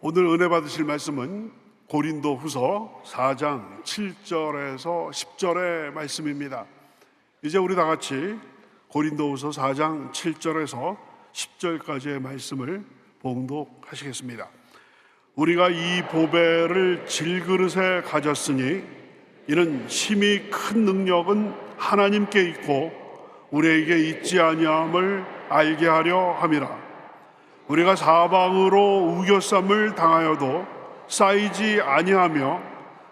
오늘 은혜 받으실 말씀은 고린도후서 4장 7절에서 10절의 말씀입니다. 이제 우리 다 같이 고린도후서 4장 7절에서 10절까지의 말씀을 봉독하시겠습니다. 우리가 이 보배를 질그릇에 가졌으니 이는 심히 큰 능력은 하나님께 있고 우리에게 있지 아니함을 알게 하려 함이라. 우리가 사방으로 우겨쌈을 당하여도 쌓이지 아니하며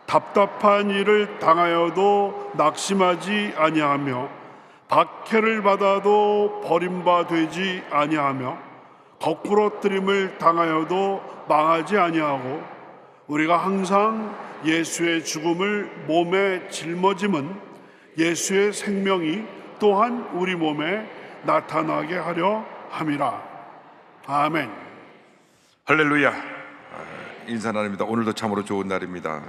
답답한 일을 당하여도 낙심하지 아니하며 박해를 받아도 버림받지 아니하며 거꾸러뜨림을 당하여도 망하지 아니하고 우리가 항상 예수의 죽음을 몸에 짊어짐은 예수의 생명이 또한 우리 몸에 나타나게 하려 함이라. 아멘. 할렐루야. 인사 나눕니다. 오늘도 참으로 좋은 날입니다.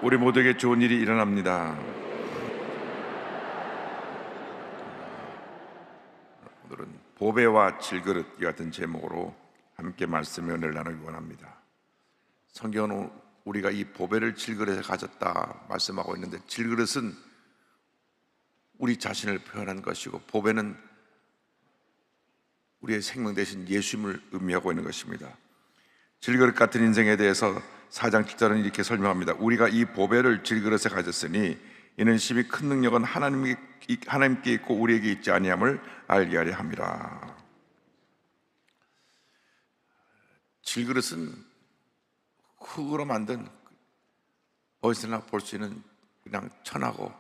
우리 모두에게 좋은 일이 일어납니다. 오늘은 보배와 질그릇 같은 제목으로 함께 말씀의 은혜를 나누기 원합니다. 성경은 우리가 이 보배를 질그릇에 가졌다 말씀하고 있는데, 질그릇은 우리 자신을 표현한 것이고 보배는 우리의 생명 대신 예수님을 의미하고 있는 것입니다. 질그릇 같은 인생에 대해서 4장 7절은 이렇게 설명합니다. 우리가 이 보배를 질그릇에 가졌으니 이는 심히 큰 능력은 하나님께 있고 우리에게 있지 아니함을 알게 하려 함이라. 질그릇은 흙으로 만든 어디서나 볼 수 있는 그냥 천하고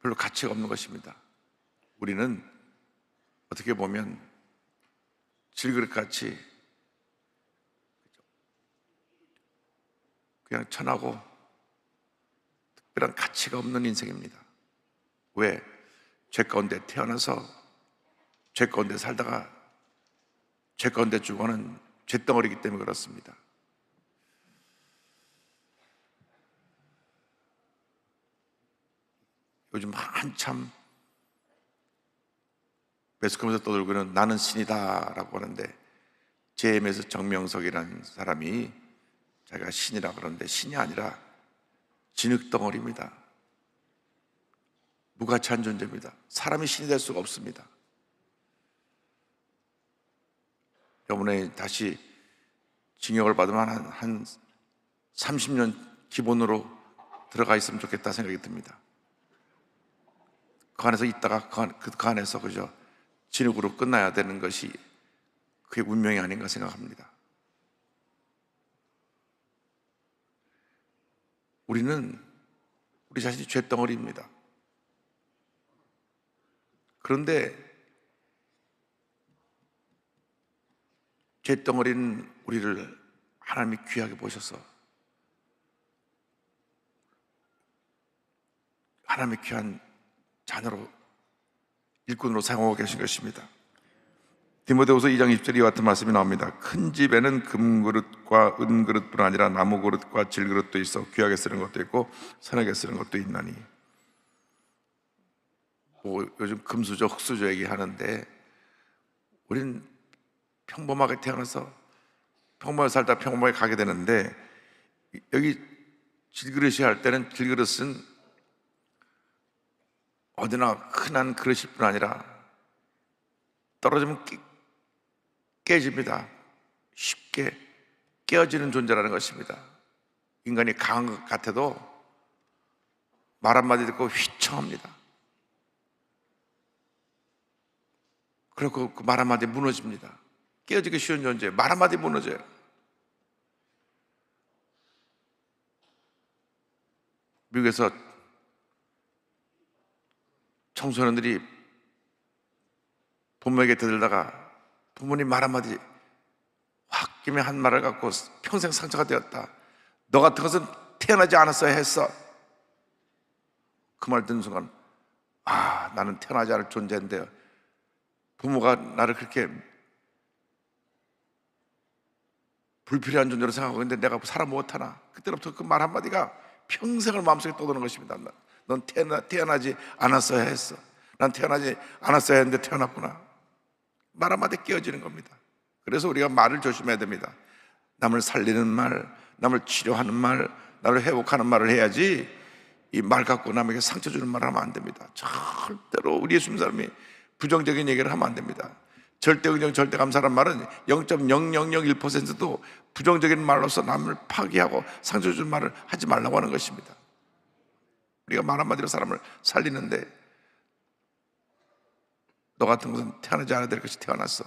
별로 가치가 없는 것입니다. 우리는 어떻게 보면 질그릇같이 그냥 천하고 특별한 가치가 없는 인생입니다. 왜? 죄 가운데 태어나서 죄 가운데 살다가 죄 가운데 죽어가는 죄덩어리이기 때문에 그렇습니다. 요즘 한참 매스컴에서 떠들고는 나는 신이다 라고 하는데, JMS 정명석이라는 사람이 자기가 신이라 그러는데 신이 아니라 진흙덩어리입니다. 무가치한 존재입니다. 사람이 신이 될 수가 없습니다. 이번에 다시 징역을 받으면 한 30년 기본으로 들어가 있으면 좋겠다 생각이 듭니다. 그 안에서 있다가 그 안에서 그저 진흙으로 끝나야 되는 것이 그게 운명이 아닌가 생각합니다. 우리는 우리 자신이 죄덩어리입니다. 그런데 죄덩어리는 우리를 하나님이 귀하게 보셔서 하나님의 귀한 자녀로 일꾼으로 사용하고 계신 것입니다. 디모데후서 2장 20절에 이와 같은 말씀이 나옵니다. 큰 집에는 금그릇과 은그릇뿐 아니라 나무그릇과 질그릇도 있어 귀하게 쓰는 것도 있고 선하게 쓰는 것도 있나니. 요즘 금수저 흙수저 얘기하는데, 우린 평범하게 태어나서 평범하게 살다 평범하게 가게 되는데, 여기 질그릇이 할 때는 질그릇은 어디나 흔한 그릇일 뿐 아니라 떨어지면 깨집니다. 쉽게 깨어지는 존재라는 것입니다. 인간이 강한 것 같아도 말 한마디 듣고 휘청합니다. 그리고 그 말 한마디 무너집니다. 깨어지기 쉬운 존재, 말 한마디 무너져요. 미국에서 청소년들이 부모에게 대들다가 부모님 말 한마디 확 김에 한 말을 갖고 평생 상처가 되었다. 너 같은 것은 태어나지 않았어야 했어. 그 말 듣는 순간, 나는 태어나지 않을 존재인데 부모가 나를 그렇게 불필요한 존재로 생각하고 있는데 내가 살아 못하나. 그때부터 그 말 한마디가 평생을 마음속에 떠도는 것입니다. 넌 태어나지 않았어야 했어. 난 태어나지 않았어야 했는데 태어났구나. 말 한마디 깨어지는 겁니다. 그래서 우리가 말을 조심해야 됩니다. 남을 살리는 말, 남을 치료하는 말, 나를 회복하는 말을 해야지 이 말 갖고 남에게 상처 주는 말을 하면 안 됩니다. 절대로 우리 예수 믿는 사람이 부정적인 얘기를 하면 안 됩니다. 절대 긍정, 절대 감사라는 말은 0.0001%도 부정적인 말로서 남을 파괴하고 상처 주는 말을 하지 말라고 하는 것입니다. 우리가 말 한마디로 사람을 살리는데 너 같은 것은 태어나지 않아야 될 것이 태어났어.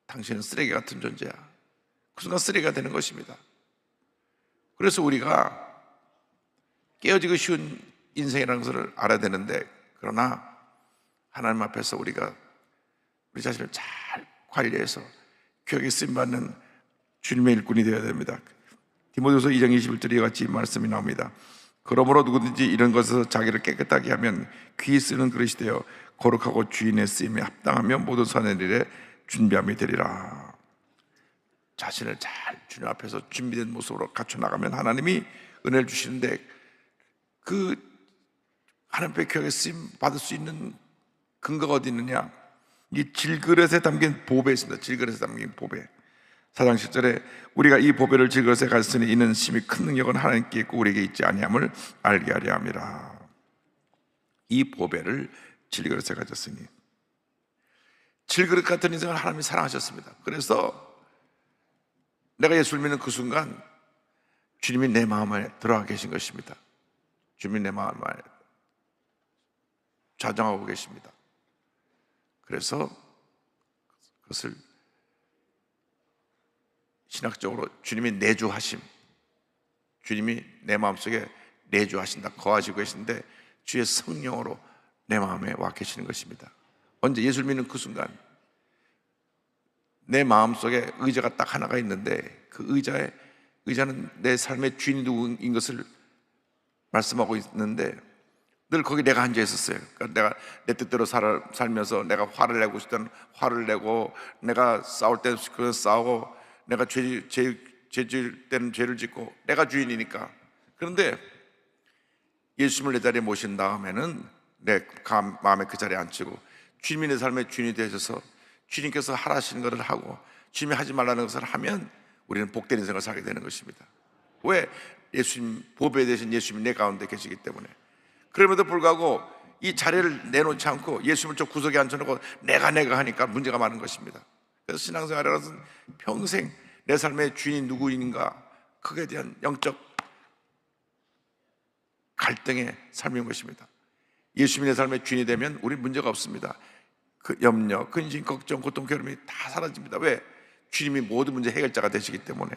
당신은 쓰레기 같은 존재야. 그 순간 쓰레기가 되는 것입니다. 그래서 우리가 깨어지기 쉬운 인생이라는 것을 알아야 되는데, 그러나 하나님 앞에서 우리가 우리 자신을 잘 관리해서 교육에 쓰임받는 주님의 일꾼이 되어야 됩니다. 디모데후서 2장 21절에 같이 말씀이 나옵니다. 그러므로 누구든지 이런 것에서 자기를 깨끗하게 하면 귀 쓰는 그릇이 되어 거룩하고 주인의 쓰임에 합당하며 모든 선한 일에 준비함이 되리라. 자신을 잘 주님 앞에서 준비된 모습으로 갖춰 나가면 하나님이 은혜를 주시는데, 그 하나님 앞에 교육에 쓰임 받을 수 있는 근거가 어디 있느냐? 이 질그릇에 담긴 보배에 있습니다. 질그릇에 담긴 보배. 4장 10절에 우리가 이 보배를 질그릇에 가졌으니 이는 심히 큰 능력은 하나님께 있고 우리에게 있지 아니함을 알게 하려 함이라. 이 보배를 질그릇에 가졌으니, 질그릇 같은 인생을 하나님이 사랑하셨습니다. 그래서 내가 예수를 믿는 그 순간 주님이 내 마음에 들어가 계신 것입니다. 주님이 내 마음에 좌정하고 계십니다. 그래서 그것을 신학적으로 주님이 내주하심, 주님이 내 마음속에 내주하신다, 거하시고 계신데 주의 성령으로 내 마음에 와 계시는 것입니다. 언제? 예수를 믿는 그 순간 내 마음속에 의자가 딱 하나가 있는데, 그 의자는 내 삶의 주인이 누구인 것을 말씀하고 있는데 늘 거기 내가 앉아 있었어요. 그러니까 내가 내 뜻대로 살면서 내가 화를 내고 싶다는 화를 내고, 내가 싸울 때는 싸우고, 내가 죄 지을 때는 죄를 짓고, 내가 주인이니까. 그런데 예수님을 내 자리에 모신 다음에는 내 마음에 그 자리에 앉히고 주님이 내 삶의 주인이 되셔서 주님께서 하라시는 것을 하고 주님이 하지 말라는 것을 하면 우리는 복된 인생을 살게 되는 것입니다. 왜? 예수님, 보배 되신 예수님이 내 가운데 계시기 때문에. 그럼에도 불구하고 이 자리를 내놓지 않고 예수님을 저 구석에 앉혀놓고 내가 하니까 문제가 많은 것입니다. 그래서 신앙생활이라는 것은 평생 내 삶의 주인이 누구인가, 그에 대한 영적 갈등의 삶인 것입니다. 예수님이 내 삶의 주인이 되면 우리 문제가 없습니다. 그 염려, 근심, 걱정, 고통, 괴로움이 다 사라집니다. 왜? 주님이 모든 문제 해결자가 되시기 때문에.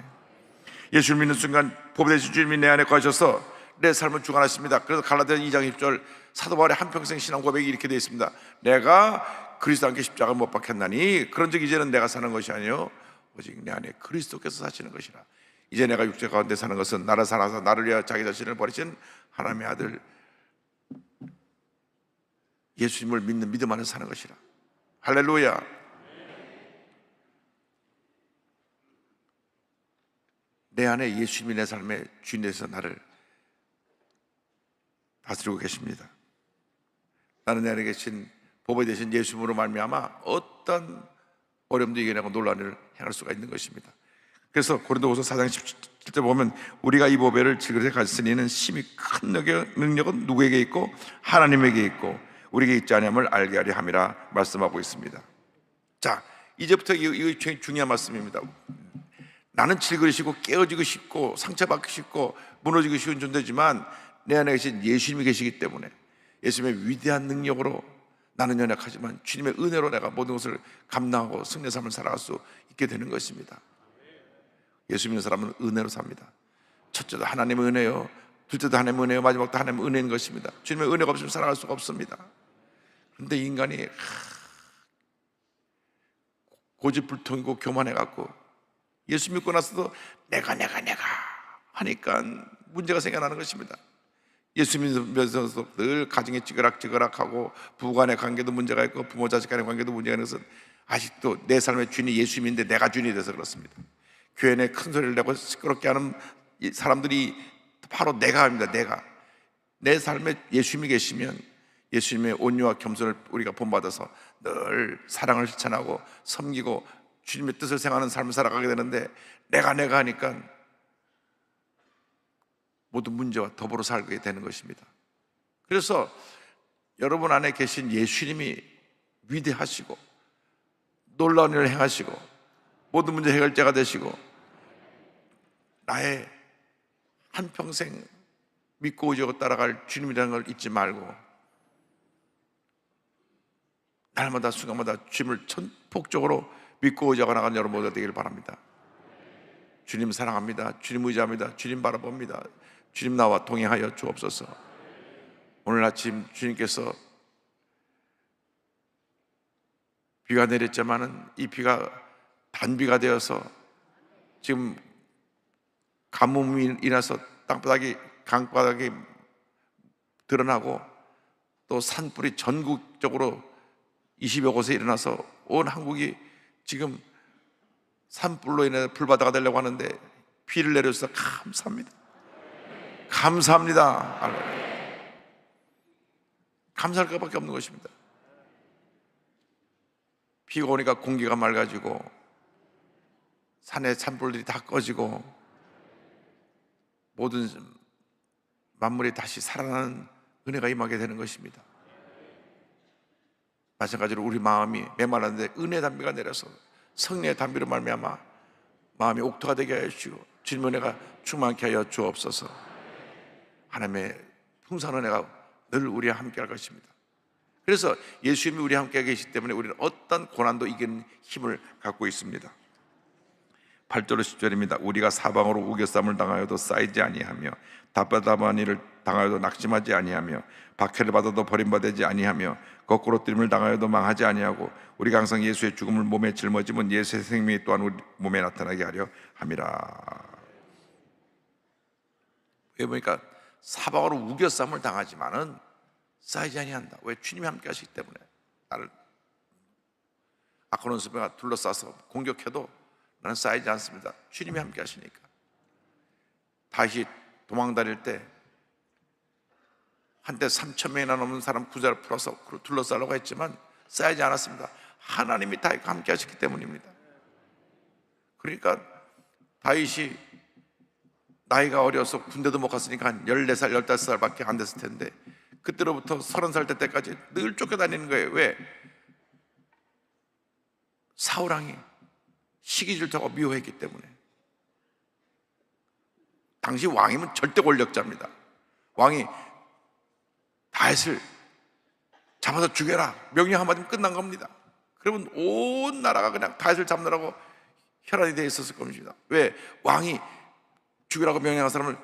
예수를 믿는 순간 보배 되신 주님이 내 안에 거하셔서 내 삶을 주관하십니다. 그래서 갈라디아 2장 10절 사도 바울의 한평생 신앙 고백이 이렇게 되어 있습니다. 내가 그리스도와 함께 십자가 못 박혔나니 그런즉 이제는 내가 사는 것이 아니요 오직 내 안에 그리스도께서 사시는 것이라. 이제 내가 육체 가운데 사는 것은 나를 사랑하사 나를 위하여 자기 자신을 버리신 하나님의 아들 예수님을 믿는 믿음 안에 사는 것이라. 할렐루야. 내 안에 예수님이 내 삶의 주인 되셔서 나를 다스리고 계십니다. 나는 내 안에 계신 보배 되신 예수님으로 말미암아 어떤 어려움도 이겨내고 놀라운 일을 행할 수가 있는 것입니다. 그래서 고린도후서 4장 17절 보면 우리가 이 보배를 질그릇에 가졌으니 이는 심히 큰 능력은 누구에게 있고 하나님에게 있고 우리에게 있지 아니함을 알게 하려 함이라 말씀하고 있습니다. 자, 이제부터 이 중요한 말씀입니다. 나는 질그릇이고 깨어지고 싶고 상처받기 쉽고 무너지기 쉬운 존재지만 내 안에 계신 예수님이 계시기 때문에 예수님의 위대한 능력으로 나는 연약하지만 주님의 은혜로 내가 모든 것을 감당하고 승리의 삶을 살아갈 수 있게 되는 것입니다. 예수 믿는 사람은 은혜로 삽니다. 첫째도 하나님의 은혜요, 둘째도 하나님의 은혜요, 마지막도 하나님의 은혜인 것입니다. 주님의 은혜가 없으면 살아갈 수가 없습니다. 그런데 인간이 고집불통이고 교만해갖고 예수 믿고 나서도 내가 하니까 문제가 생겨나는 것입니다. 예수 믿으면서도 늘 가정이 찌그락찌그락하고 부부간의 관계도 문제가 있고 부모 자식 간의 관계도 문제가 있는 것은 아직도 내 삶의 주인이 예수님인데 내가 주인이 돼서 그렇습니다. 교회 내 큰 소리를 내고 시끄럽게 하는 사람들이 바로 내가 합니다. 내 삶에 예수님이 계시면 예수님의 온유와 겸손을 우리가 본받아서 늘 사랑을 실천하고 섬기고 주님의 뜻을 생각하는 삶을 살아가게 되는데, 내가 하니까 모든 문제와 더불어 살게 되는 것입니다. 그래서 여러분 안에 계신 예수님이 위대하시고 놀라운 일을 행하시고 모든 문제 해결자가 되시고 나의 한평생 믿고 의지하고 따라갈 주님이라는 걸 잊지 말고 날마다 순간마다 주님을 전폭적으로 믿고 의지하고 나가는 여러분 모두가 되기를 바랍니다. 주님 사랑합니다. 주님 의지합니다. 주님 바라봅니다. 주님 나와 동행하여 주옵소서. 오늘 아침 주님께서 비가 내렸지만은 이 비가 단비가 되어서 지금 가뭄이 인해서 강바닥이 드러나고 또 산불이 전국적으로 20여 곳에 일어나서 온 한국이 지금 산불로 인해 불바다가 되려고 하는데 비를 내려주셔서 감사합니다. 감사합니다. 감사할 것밖에 없는 것입니다. 비가 오니까 공기가 맑아지고 산의 산불들이 다 꺼지고 모든 만물이 다시 살아나는 은혜가 임하게 되는 것입니다. 마찬가지로 우리 마음이 메말랐는데 은혜의 단비가 내려서 성령의 단비로 말미암아 마음이 옥토가 되게 하여 주시고 주님의 은혜가 충만케 하여 주옵소서. 하나님의 풍성한 은혜가 늘 우리와 함께 할 것입니다. 그래서 예수님이 우리와 함께 계시기 때문에 우리는 어떤 고난도 이기는 힘을 갖고 있습니다. 8절 10절입니다. 우리가 사방으로 우겨쌈을 당하여도 쌓이지 아니하며 답답한 일을 당하여도 낙심하지 아니하며 박해를 받아도 버림받지 아니하며 거꾸로 뜨림을 당하여도 망하지 아니하고 우리가 항상 예수의 죽음을 몸에 짊어지면 예수의 생명이 또한 우리 몸에 나타나게 하려 함이라. 여기 보니까 사방으로 우겨쌈을 당하지만은 쌓이지 아니한다. 왜? 주님이 함께 하시기 때문에. 나를 아코론 수배가 둘러싸서 공격해도 나는 쌓이지 않습니다. 주님이 함께 하시니까. 다시 도망 다닐 때 한때 3,000명이나 넘는 사람 구자를 풀어서 둘러싸려고 했지만 쌓이지 않았습니다. 하나님이 다윗과 함께 하셨기 때문입니다. 그러니까 다윗이 나이가 어려서 군대도 못 갔으니까 한 14살, 15살밖에 안 됐을 텐데 그때로부터 30살 될 때까지 늘 쫓겨다니는 거예요. 왜? 사울왕이 시기 질투하고 미워했기 때문에. 당시 왕이면 절대 권력자입니다. 왕이 다윗을 잡아서 죽여라 명령 한마디면 끝난 겁니다. 그러면 온 나라가 그냥 다윗을 잡느라고 혈안이 되어 있었을 겁니다. 왜? 왕이 죽이라고 명령한 사람을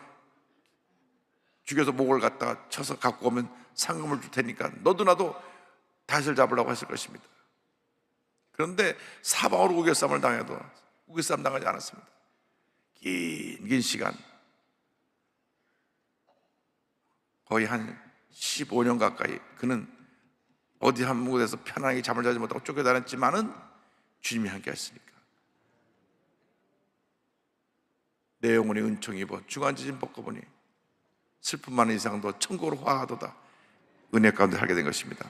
죽여서 목을 갖다가 쳐서 갖고 오면 상금을 줄 테니까 너도 나도 다윗을 잡으려고 했을 것입니다. 그런데 사방으로 우겨쌈을 당해도 우겨쌈 당하지 않았습니다. 긴 시간 거의 한 15년 가까이 그는 어디 한 곳에서 편안하게 잠을 자지 못하고 쫓겨다녔지만은 주님이 함께 하시니까 내 영혼이 은총 입어 중환지진 벗고보니 슬픔 많은 이상도 천국으로 화하도다. 은혜 가운데 살게 된 것입니다.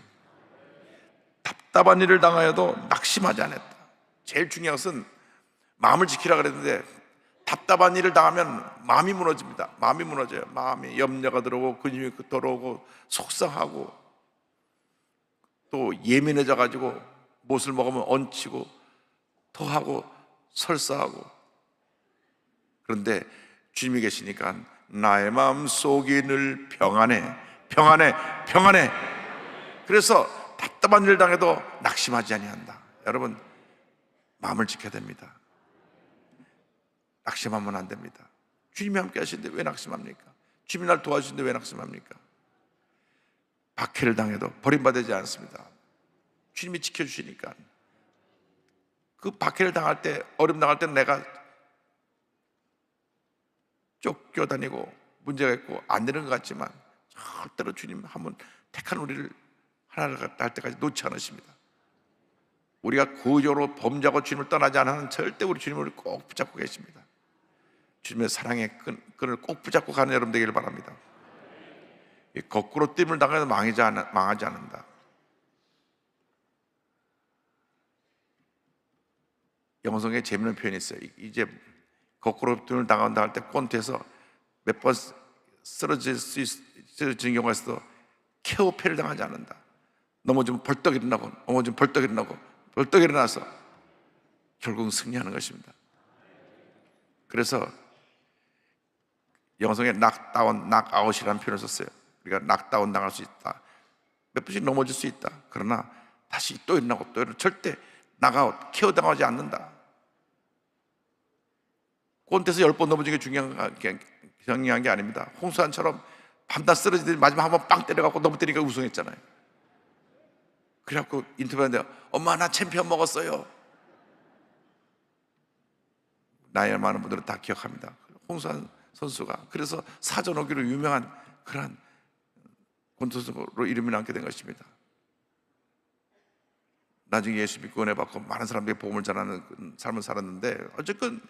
답답한 일을 당하여도 낙심하지 않았다. 제일 중요한 것은 마음을 지키라 그랬는데 답답한 일을 당하면 마음이 무너집니다. 마음이 무너져요. 마음이 염려가 들어오고 근심이 들어오고 속상하고 또 예민해져 가지고 무엇을 먹으면 얹히고 토하고 설사하고. 그런데 주님이 계시니까 나의 마음 속이 늘 평안해. 그래서 답답한 일을 당해도 낙심하지 아니한다. 여러분 마음을 지켜야 됩니다. 낙심하면 안 됩니다. 주님이 함께 하시는데 왜 낙심합니까? 주님이 날 도와주시는데 왜 낙심합니까? 박해를 당해도 버림받지 않습니다. 주님이 지켜주시니까. 그 박해를 당할 때, 어려움 당할 때는 내가 쫓겨다니고 문제가 있고 안 되는 것 같지만 절대로 주님 한번 택한 우리를 하나를 할 때까지 놓지 않으십니다. 우리가 구조로 범죄하고 주님을 떠나지 않으면 절대 우리 주님을 꼭 붙잡고 계십니다. 주님의 사랑의 끈을 꼭 붙잡고 가는 여러분 되기를 바랍니다. 거꾸로 뜸을 당해도 망하지 않는다. 영성에 재미있는 표현이 있어요. 이제 거꾸로 뜸을 당한다 할 때 꼰대에서 몇 번 쓰러지는 경우가 있어도 케어패를 당하지 않는다. 넘어지면 벌떡 일어나고, 넘어지면 벌떡 일어나고, 벌떡 일어나서 결국 승리하는 것입니다. 그래서 영성에 낙다운, 낙아웃이라는 표현을 썼어요. 우리가 낙다운 당할 수 있다. 몇 번씩 넘어질 수 있다. 그러나 다시 또 일어나고 또 일어나고, 절대 낙아웃, 케어 당하지 않는다. 꼰대에서 10번 넘어진 게 중요한 게 아닙니다. 홍수환처럼 밤낮 쓰러지더니 마지막 한번 빵 때려갖고 넘어뜨리니까 우승했잖아요. 그래갖고 인터뷰하는데, 엄마 나 챔피언 먹었어요. 나이 많은 분들은 다 기억합니다. 홍수환 선수가 그래서 사전 오기로 유명한 그러한 권투선수로 이름이 남게 된 것입니다. 나중에 예수 믿고 은혜 받고 많은 사람들이 복음을 전하는 삶을 살았는데, 어쨌든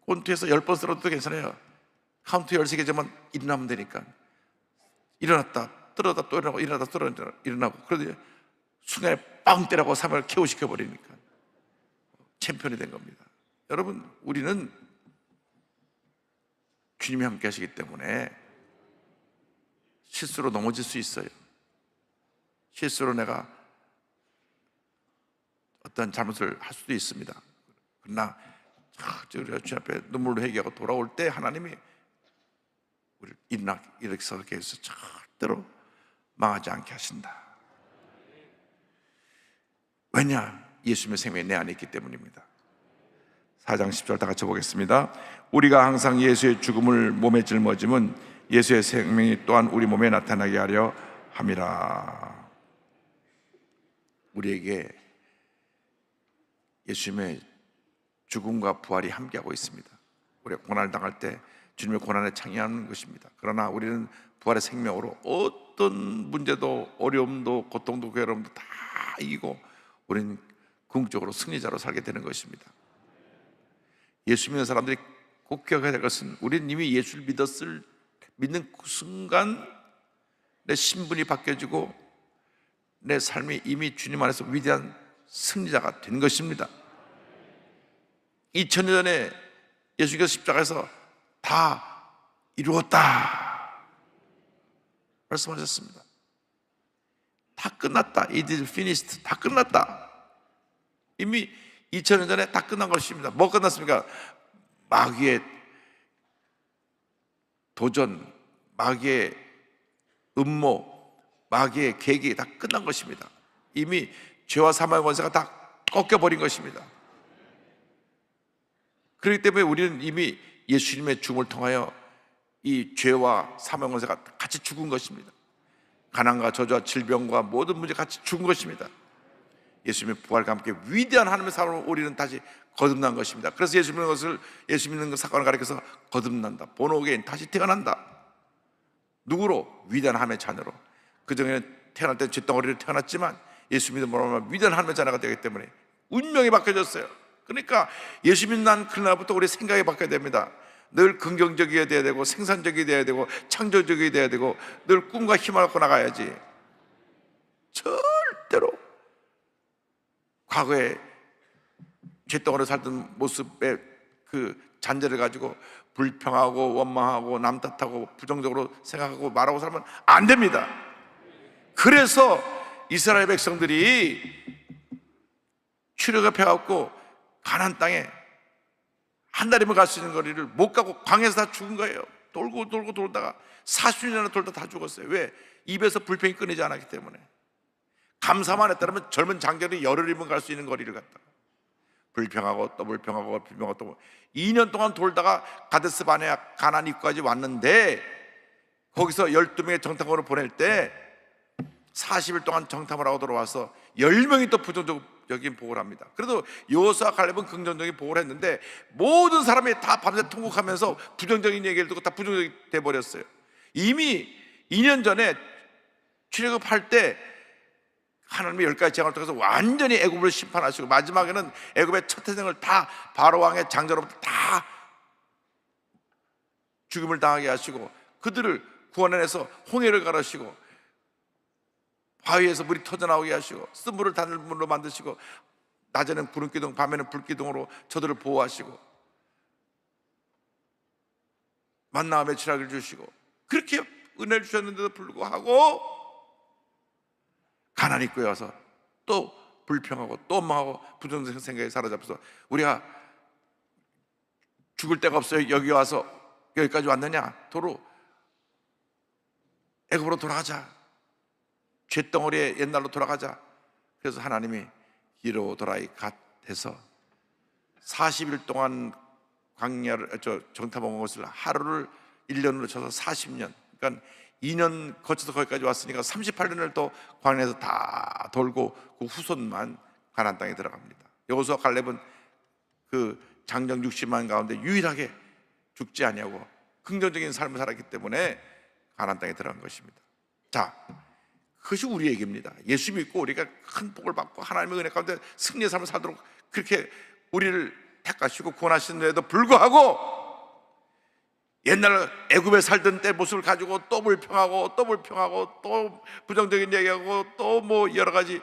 권투에서 10번 쓰러져도 괜찮아요. 카운트 13개지만 일어나면 되니까. 일어났다 떨어졌다 또 일어나고, 일어났다 떨어졌다 일어나고, 그런데 순간에 빵 때라고 삶을 케어시켜 버리니까 챔피언이 된 겁니다. 여러분, 우리는 주님이 함께 하시기 때문에 실수로 넘어질 수 있어요. 실수로 내가 어떤 잘못을 할 수도 있습니다. 그러나 우리가 주님 앞에 눈물로 회개하고 돌아올 때 하나님이 우리를 일으켜서 해서 절대로 망하지 않게 하신다. 왜냐? 예수님의 생명이 내 안에 있기 때문입니다. 4장 10절 다 같이 보겠습니다. 우리가 항상 예수의 죽음을 몸에 짊어짐은 예수의 생명이 또한 우리 몸에 나타나게 하려 함이라. 우리에게 예수님의 죽음과 부활이 함께하고 있습니다. 우리가 고난을 당할 때 주님의 고난에 참여하는 것입니다. 그러나 우리는 부활의 생명으로 어떤 문제도, 어려움도, 고통도, 괴로움도 다 이기고 우리는 궁극적으로 승리자로 살게 되는 것입니다. 예수 믿는 사람들이 꼭 기억해야 될 것은, 우리는 이미 예수를 믿는 그 순간 내 신분이 바뀌어지고 내 삶이 이미 주님 안에서 위대한 승리자가 된 것입니다. 2000년 전에 예수께서 십자가에서 다 이루었다 말씀하셨습니다. 다 끝났다. It is finished. 다 끝났다. 이미 2000년 전에 다 끝난 것입니다. 뭐 끝났습니까? 마귀의 도전, 마귀의 음모, 마귀의 계획이 다 끝난 것입니다. 이미 죄와 사망의 권세가 다 꺾여버린 것입니다. 그렇기 때문에 우리는 이미 예수님의 죽음을 통하여 이 죄와 사망의 권세가 같이 죽은 것입니다. 가난과 저주와 질병과 모든 문제 같이 죽은 것입니다. 예수님의 부활과 함께 위대한 하나님의 사랑으로 우리는 다시 거듭난 것입니다. 그래서 예수 믿는 그 사건을 가리켜서 거듭난다, 본어게인, 다시 태어난다. 누구로? 위대한 하나님의 자녀로. 그전에 태어날 때 쇳덩어리로 태어났지만 예수 믿음으로 위대한 하나님의 자녀가 되기 때문에 운명이 바뀌어졌어요. 그러니까 예수 믿는 난 그날부터 우리 생각이 바뀌어야 됩니다. 늘 긍정적이어야 되고, 생산적이 되어야 되고, 창조적이 되어야 되고, 늘 꿈과 희망을 갖고 나가야지. 절대로 과거에 쇳덩어리로 살던 모습의 그 잔재를 가지고 불평하고 원망하고 남 탓하고 부정적으로 생각하고 말하고 살면 안 됩니다. 그래서 이스라엘 백성들이 출애굽해갖고 가나안 땅에 한 달이면 갈 수 있는 거리를 못 가고 광야에서 다 죽은 거예요. 돌고 돌다가 40년이나 돌다 다 죽었어요. 왜? 입에서 불평이 끊이지 않았기 때문에. 감사만 했다면 젊은 장자들이 열흘이면 갈 수 있는 거리를 갔다가 불평하고 또 불평하고 불평하고 또 2년 동안 돌다가 가데스 바네아 가나안 입구까지 왔는데, 거기서 12명의 정탐꾼을 보낼 때 40일 동안 정탐을 하고 돌아와서 10명이 또 부정적인 보고를 합니다. 그래도 여호수아와 갈렙은 긍정적인 보고를 했는데 모든 사람이 다 밤새 통곡하면서 부정적인 얘기를 듣고 다 부정적이 돼버렸어요. 이미 2년 전에 출애굽할 때 하나님의 10가지 재앙을 통해서 완전히 애굽을 심판하시고 마지막에는 애굽의 첫 태생을 다 바로 왕의 장자로부터 다 죽음을 당하게 하시고 그들을 구원해내서 홍해를 가르시고 바위에서 물이 터져나오게 하시고 쓴물을 단물로 만드시고 낮에는 구름기둥 밤에는 불기둥으로 저들을 보호하시고 만나와 메추라기를 주시고 그렇게 은혜를 주셨는데도 불구하고 가나안 입구에 와서 또 불평하고 또 원망하고 부정적인 생각에 사로잡혀서 우리가 죽을 데가 없어요. 여기 와서 여기까지 왔느냐? 도로 애굽으로 돌아가자. 쇳덩어리에 옛날로 돌아가자. 그래서 하나님이 이로도라이 갓 해서 40일 동안 광야를 정탐한 것을 하루를 1년으로 쳐서 40년, 그러니까 2년 거쳐서 거기까지 왔으니까 38년을 또 광야에서 다 돌고 그 후손만 가나안 땅에 들어갑니다. 여호수아 갈렙은 그 장정 60만 가운데 유일하게 죽지 아니하고 긍정적인 삶을 살았기 때문에 가나안 땅에 들어간 것입니다. 자, 그것이 우리 얘기입니다. 예수 믿고 우리가 큰 복을 받고 하나님의 은혜 가운데 승리의 삶을 살도록 그렇게 우리를 택하시고 구원하시는데도 불구하고 옛날 애굽에 살던 때 모습을 가지고 또 불평하고 또 부정적인 얘기하고 또 뭐 여러 가지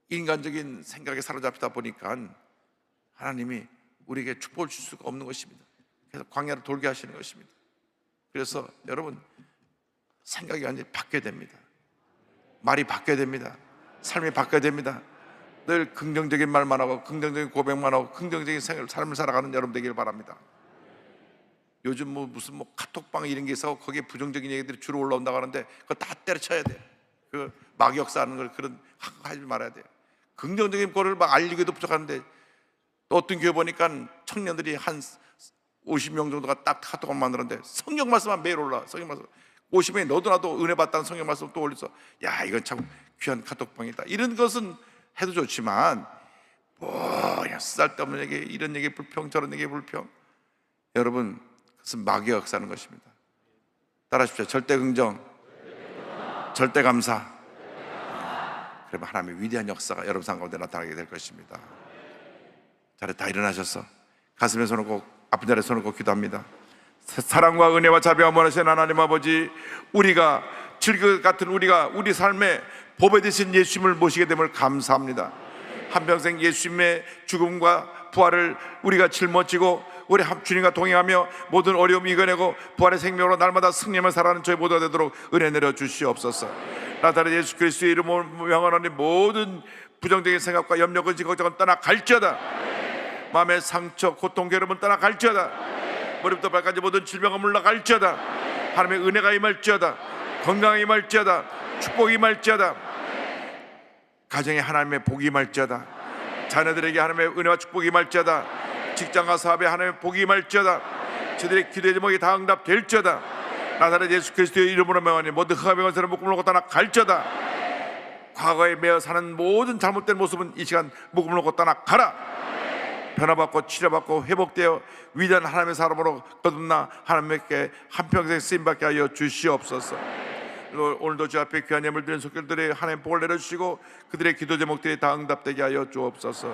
인간적인 생각에 사로잡히다 보니까 하나님이 우리에게 축복을 줄 수가 없는 것입니다. 그래서 광야를 돌게 하시는 것입니다. 그래서 여러분 생각이 완전히 바뀌어야 됩니다. 말이 바뀌어야 됩니다. 삶이 바뀌어야 됩니다. 늘 긍정적인 말만 하고 긍정적인 고백만 하고 긍정적인 삶을 살아가는 여러분 되기를 바랍니다. 요즘 뭐 무슨 뭐 카톡방 이런 게 있어 거기에 부정적인 얘기들이 주로 올라온다고 하는데 그거 다 때려쳐야 돼요. 그 막역사하는 걸 그런 하지 말아야 돼요. 긍정적인 거를 막 알리기도 부족한데 또 어떤 교회 보니까 청년들이 한 50명 정도가 딱 카톡을 만들었는데 성경 말씀만 매일 올라. 성경 말씀 50명이 너도 나도 은혜 받다는 성경 말씀 또 올려서 야 이건 참 귀한 카톡방이다. 이런 것은 해도 좋지만 뭐 그냥 쓸데없는 얘기 이런 얘기 불평 저런 얘기 불평 여러분 그것은 마귀가 역사하는 것입니다. 따라하십시오. 절대 긍정, 절대 감사. 그러면 하나님의 위대한 역사가 여러분 삶 가운데 나타나게 될 것입니다. 자리 다 일어나셔서 가슴에 손을 꼭 아픈 자리에 손을 꼭 기도합니다. 사랑과 은혜와 자비와 원하시는 하나님 아버지, 우리가 즐거 같은 우리 삶에 보배 되신 예수님을 모시게 됨을 감사합니다. 한평생 예수님의 죽음과 부활을 우리가 짊어지고 우리 주님과 동행하며 모든 어려움 이겨내고 부활의 생명으로 날마다 승리하며 살아가는 저희 모두가 되도록 은혜 내려 주시옵소서. 나타난 예수 그리스도의 이름으로 명하노니 모든 부정적인 생각과 염려 근심 걱정은 떠나 갈지어다. 마음의 상처 고통 괴로움은 떠나 갈지어다. 머리부터 발까지 모든 질병은 물러갈지어다. 하나님의 은혜가 임할지어다. 건강이 임할지어다. 축복이 임할지어다. 가정에 하나님의 복이 임할지어다. 자녀들에게 하나님의 은혜와 축복이 임할지어다. 직장과 사업에 하나님의 복이 임할지어다. 저들의 기도의 제목이 다 응답될지어다. 나사렛 예수 그리스도의 이름으로 명하니 모든 흑암의 권세를 묶음을 놓고 떠나 갈지어다. 과거에 매어 사는 모든 잘못된 모습은 이 시간 묶음을 놓고 떠나 가라. 변화받고 치료받고 회복되어 위대한 하나님의 사람으로 거듭나 하나님께 한평생 쓰임받게 하여 주시옵소서. 오늘도 주 앞에 귀한 예물 드리는 속결들의 하나님 복을 내려주시고 그들의 기도 제목들이 다 응답되게 하여 주옵소서.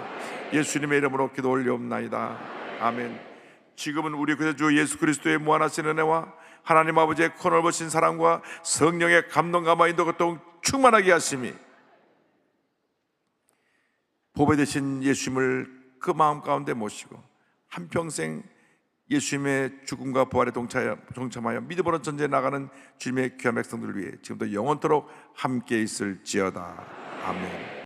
예수님의 이름으로 기도 올리옵나이다. 아멘. 지금은 우리 구주 예수 그리스도의 무한하신 은혜와 하나님 아버지의 커넓으신 사랑과 성령의 감동과 인도 고통 충만하게 하심이 보배 되신 예수님을 그 마음 가운데 모시고 한평생 예수님의 죽음과 부활에 동참하여 믿음으로 전쟁에 나가는 주님의 귀한 백성들을 위해 지금도 영원토록 함께 있을지어다. 아멘.